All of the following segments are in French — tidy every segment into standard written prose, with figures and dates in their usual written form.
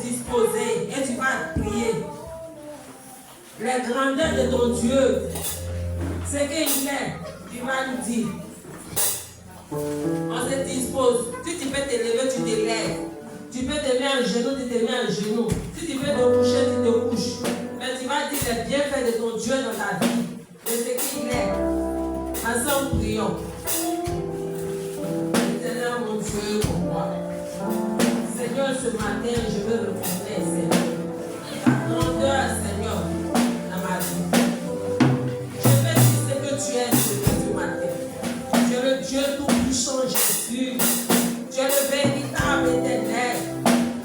disposer et tu vas prier. Les grandeurs de ton Dieu, ce qu'il est, tu vas nous dire. On se dispose. Si tu peux te lever, tu te lèves. Tu peux te mettre en genoux, tu te mets en genoux. Si tu veux te coucher, tu te couches. Mais tu vas dire les bienfaits de ton Dieu dans ta vie. De ce qu'il est. Ensemble, prions. Éternel, mon Dieu, mon roi. Seigneur, ce matin, je veux reconnaître, Seigneur, ta grandeur, Seigneur, dans ma vie. Je veux dire ce que tu es, ce matin. Tu es le Dieu tout-puissant, Jésus. Tu es le véritable éternel.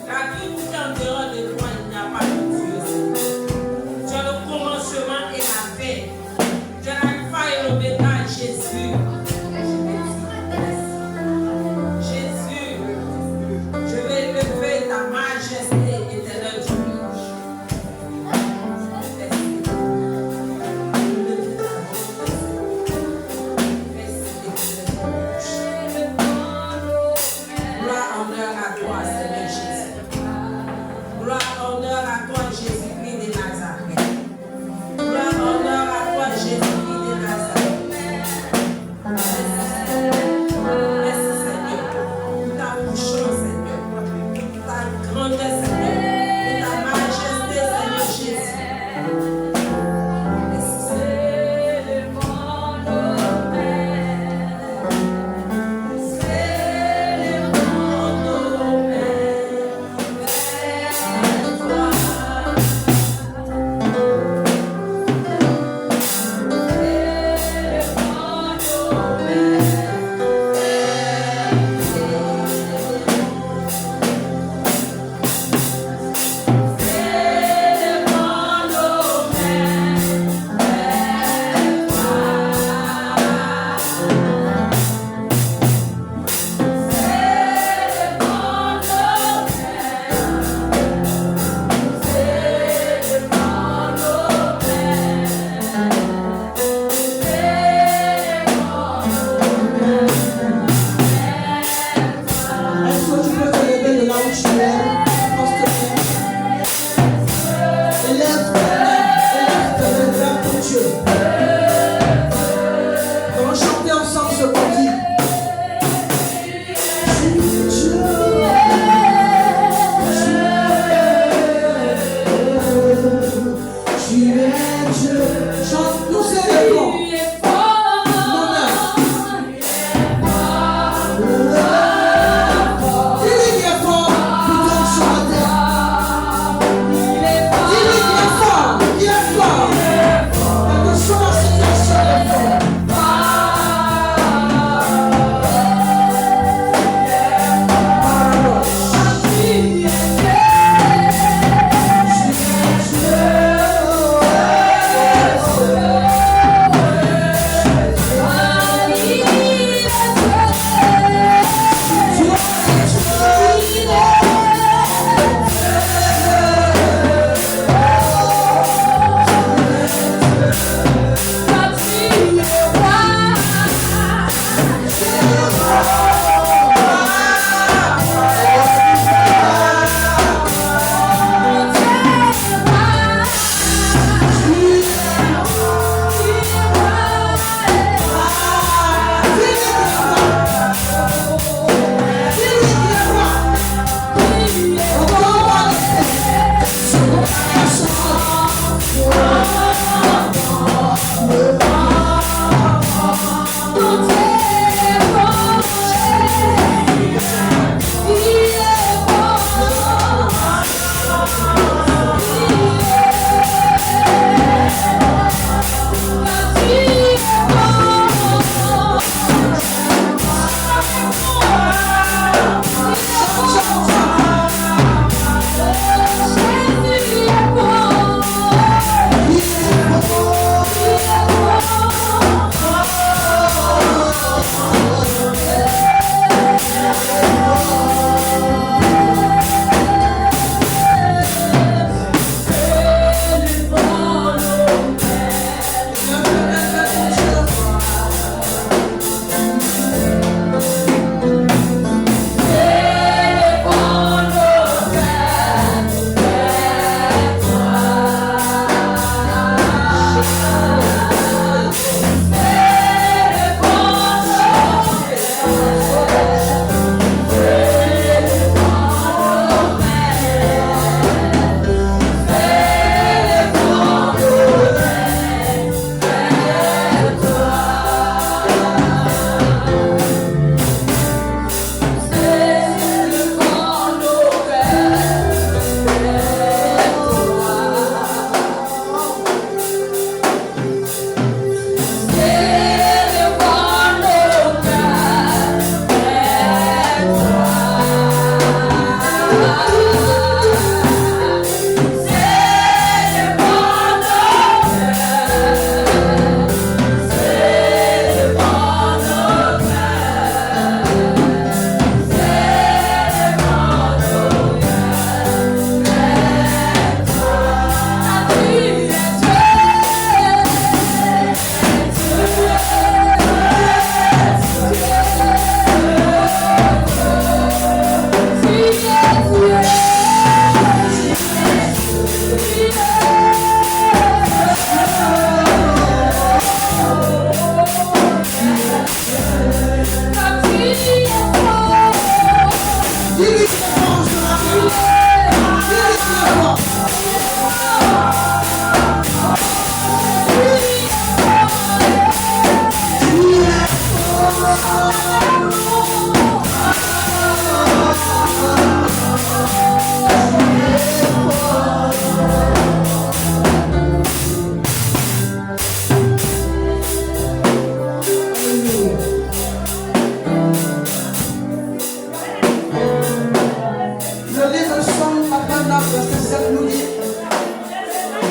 La vie tout en dehors de toi, il n'y a pas de Dieu, Seigneur. Tu es le commencement et la fin. Tu es l'alpha et l'oméga, Jésus. Jésus, je vais élever ta majesté éternelle.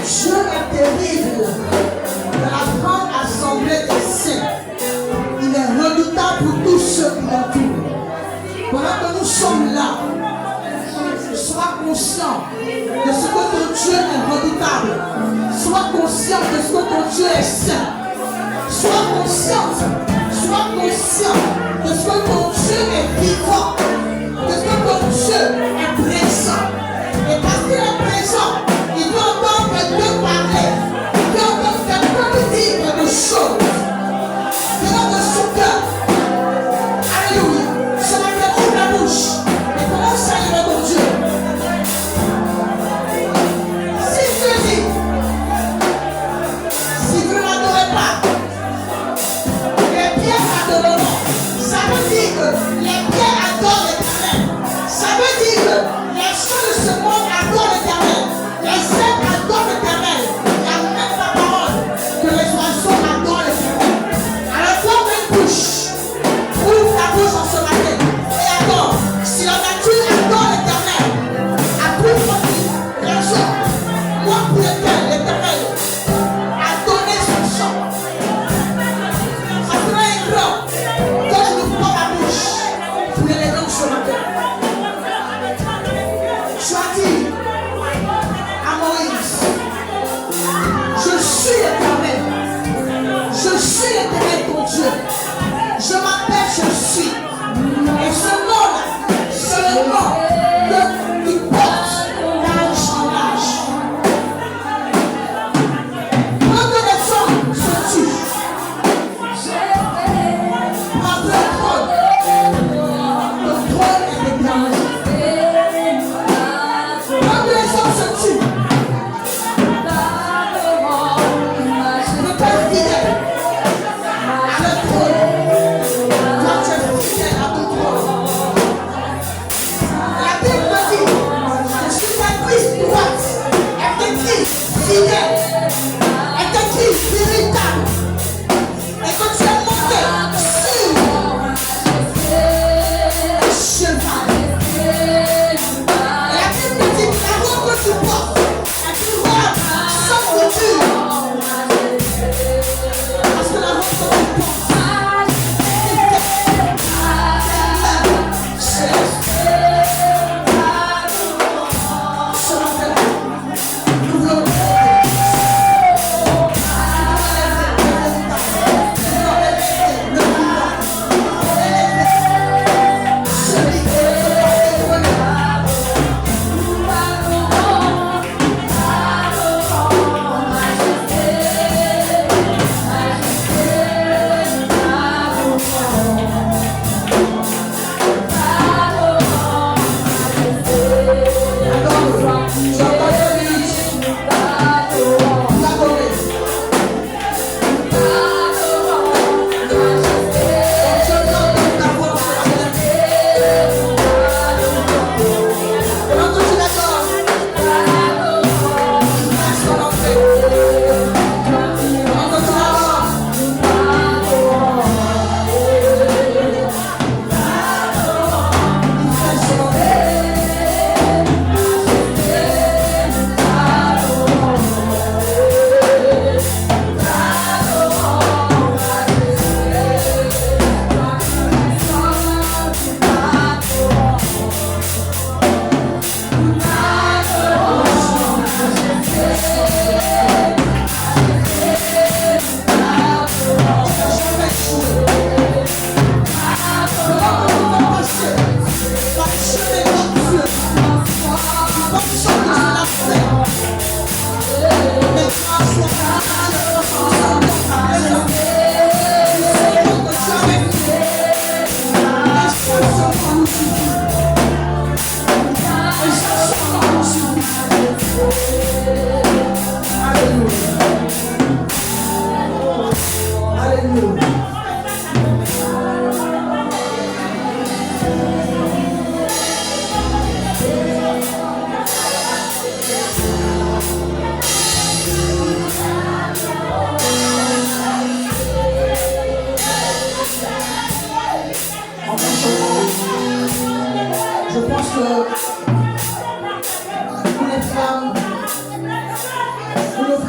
Dieu est terrible. Dans la grande assemblée des saints, il est redoutable pour tous ceux qui l'entourent. Pendant que nous sommes là, sois conscient de ce que ton Dieu est redoutable. Sois conscient de ce que ton Dieu est saint. Sois conscient de ce que ton Dieu est vivant, de ce que ton Dieu est présent. Et parce qu'il est présent, il peut entendre Dieu parler, il peut entendre quelqu'un lui dire quelque chose. Venant de son cœur. Alléluia. Ce matin, ouvre la bouche et commence à aimer ton Dieu. Si Dieu dit, si vous ne l'adorez pas, les pierres adoreront. Ça veut dire que les pierres adorent l'Éternel. Ça veut dire que les choses de ce monde adorent l'Éternel. Les êtres adorent l'Éternel. La même parole que les oiseaux adorent l'Éternel. Alors ferme une bouche. Ouvre ta bouche en ce matin. Et adore. Si la nature adore l'Éternel, à plus forte raison, moi pour l'Éternel a donné son sang. Ça serait ingrat que je ne prends ma bouche pour les noms ce matin. Tu as dit à Moïse, je suis l'Éternel. Je suis l'Éternel ton Dieu. Je m'appelle, je suis. Et ce nom-là, c'est le nom qui porte l'âge en âge. Quand les hommes se tuent, après le trône est éternel. Quand les hommes se tuent, le Père fidèle à le trône. Quand tu es fidèle à ton trône, la Bible dit que sur ta cuisse droite est écrit fidèle, est écrit véritable, et que tu es monté sur un cheval. Et la Bible dit que la robe que tu portes est une robe sans couture. Parce que la robe que tu portes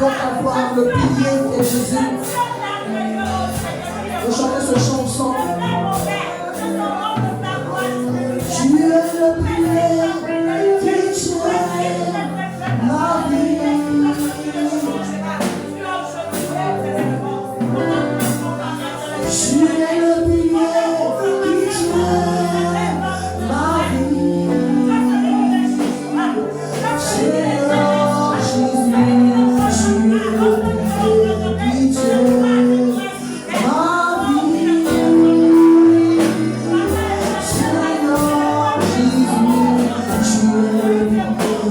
donc avoir le pilier de Jésus. On chante ce chant ensemble. Tu es le pilier qui tient ma vie. Tu es le pilier qui tient ma vie. Seigneur Jésus, tu es le pilier qui tient ma vie. Seigneur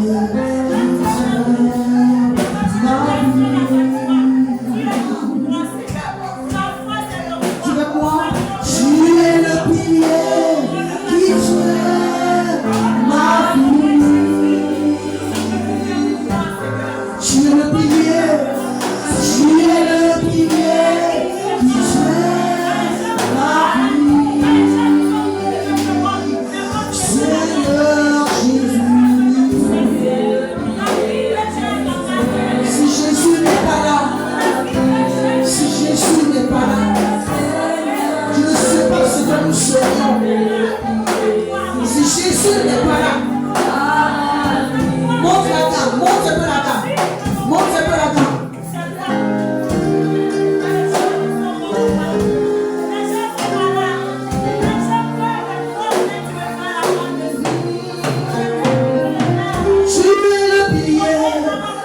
Jésus, tu es le pilier qui tient ma vie. Tu veux quoi? Tu es le pilier qui tient ma vie. Tu es le pilier qui tient ma vie. Seigneur Jésus, si Jésus n'est pas là, si Jésus n'est pas là, je ne sais pas ce que nous serions. Si Jésus n'est pas là, monte la gamme, monte un peu la gamme, monte un peu la gamme. Tu es le pilier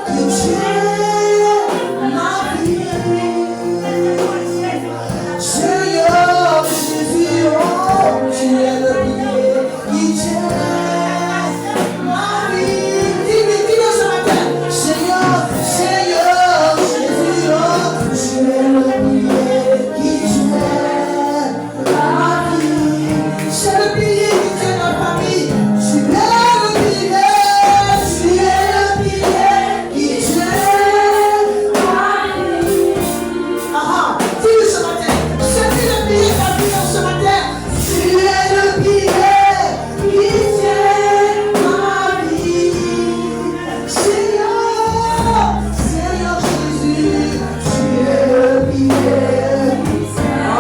qui tient ma vie. Seigneur Jésus, oh, tu es le pilier qui tient ma vie. Dis-le ce matin. Seigneur Jésus, oh, tu es le pilier qui tient ma vie. C'est le pilier qui tient ma famille. Tu es le pilier qui tient ma vie. Dis-le ce matin. C'est lui le pilier qui a vu ce matin. Tu es le pilier qui tient ma vie. Seigneur Jésus, tu es le pilier qui tient ma vie.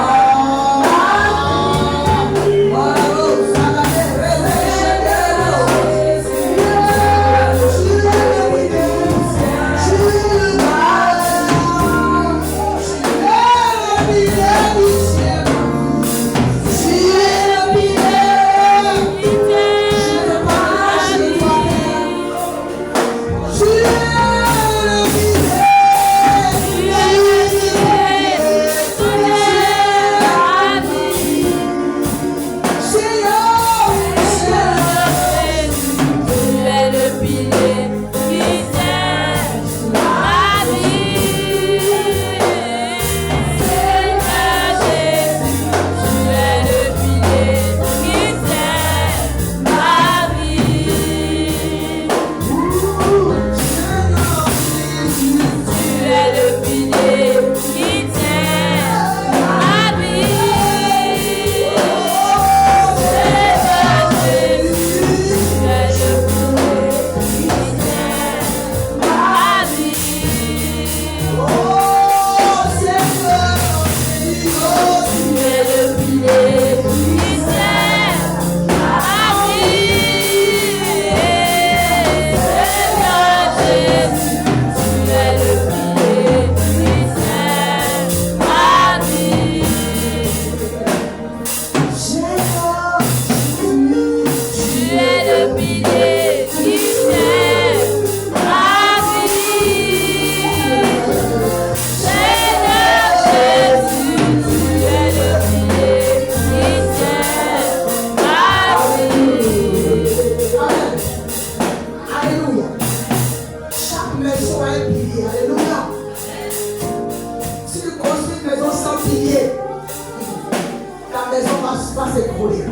va s'écrouler.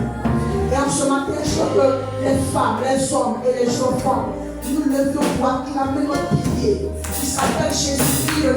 Et en ce matin, je veux que les femmes, les hommes et les enfants, nous levions pour acclamer notre pilier qui s'appelle Jésus-Christ le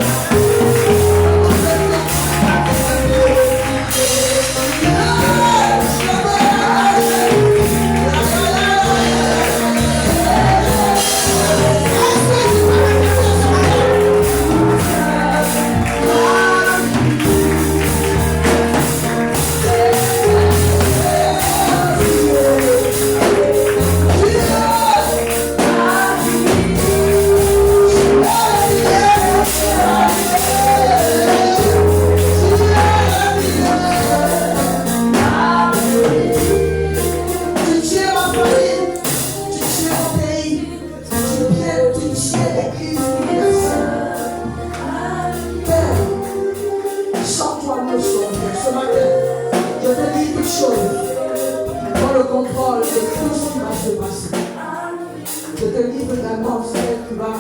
également celle qui va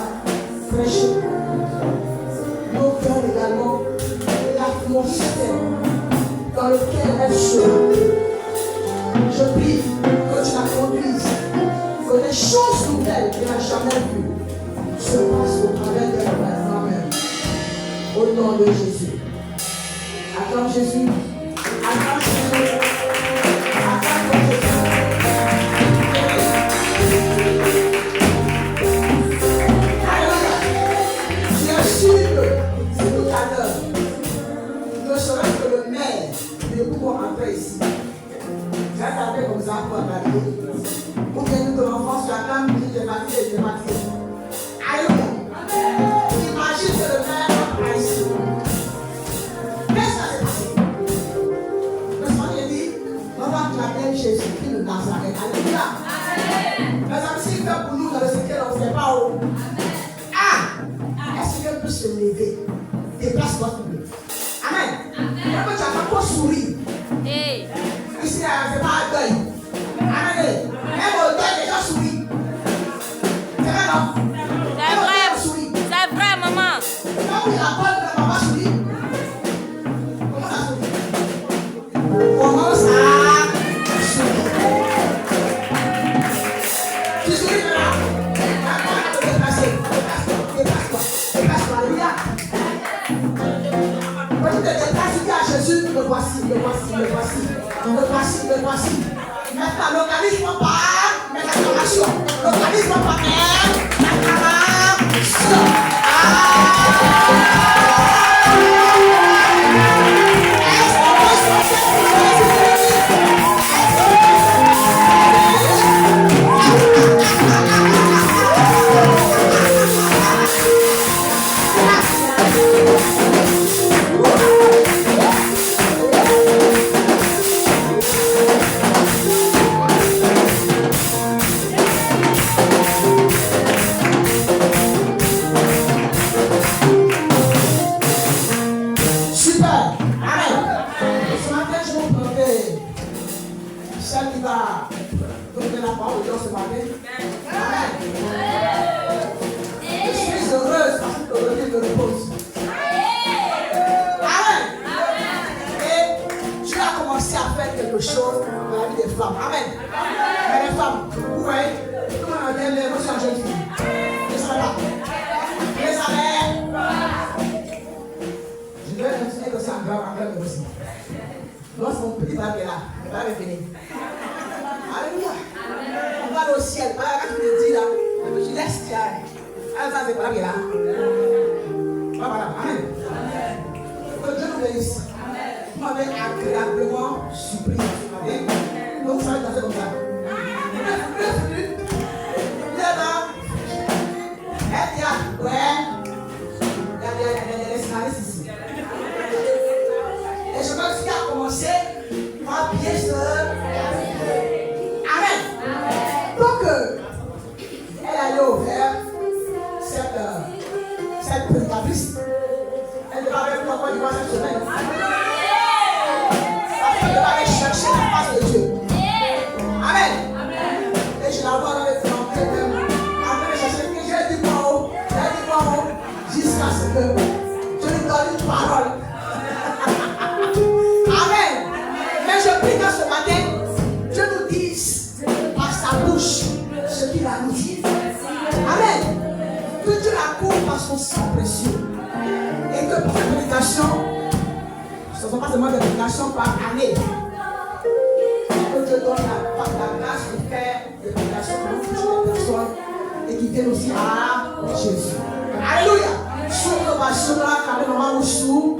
prêcher. Nos cœurs également, l'atmosphère dans laquelle elle sera. Je prie que tu la conduises, que les choses nouvelles qu'elle n'a jamais vues se passent au travers d'elle maintenant même. Au nom de Jésus. Acclame Jésus. Acclame Jésus. Acclame Jésus. Alléluia. Bien sûr que c'est tout à l'heure. Ne serait-ce que le maire de pouvoir entrer ici. J'ai regardé comme ça pour regarder. Ou bien nous de l'enfant sur la table, j'ai fatigué, j'ai fatigué. Alléluia. Imagine que le maire entre ici. Qu'est-ce qui s'est passé? Le Seigneur dit, on va clamer Jésus-Christ de Nazareth. Alléluia. Mais ça me fait pour nous dans le secret, on ne sait pas où. Ah! Est-ce que peut se lever? Déplace-toi tout le monde. Amen. Même que tu n'as pas sourire. Ici, c'est pas un deuil. Amen. Même au deuil, les gens sourient. C'est vrai, non? C'est vrai, maman. Quand il rappelle que maman sourit, comment ça sourit? Comment ça sourit? Tu souris maintenant? Maintenant, tu te déplacer. Déplace-toi. Déplace-toi. Alléluia. Quand tu te déplaces, tu dis à Jésus, le voici, le voici, le voici. Le voici, le voici. Maintenant, localise-moi par mes acclamations. Localise-moi par mes acclamations. Alléluia. Sur le bas, sur la, quand même, on va au sous.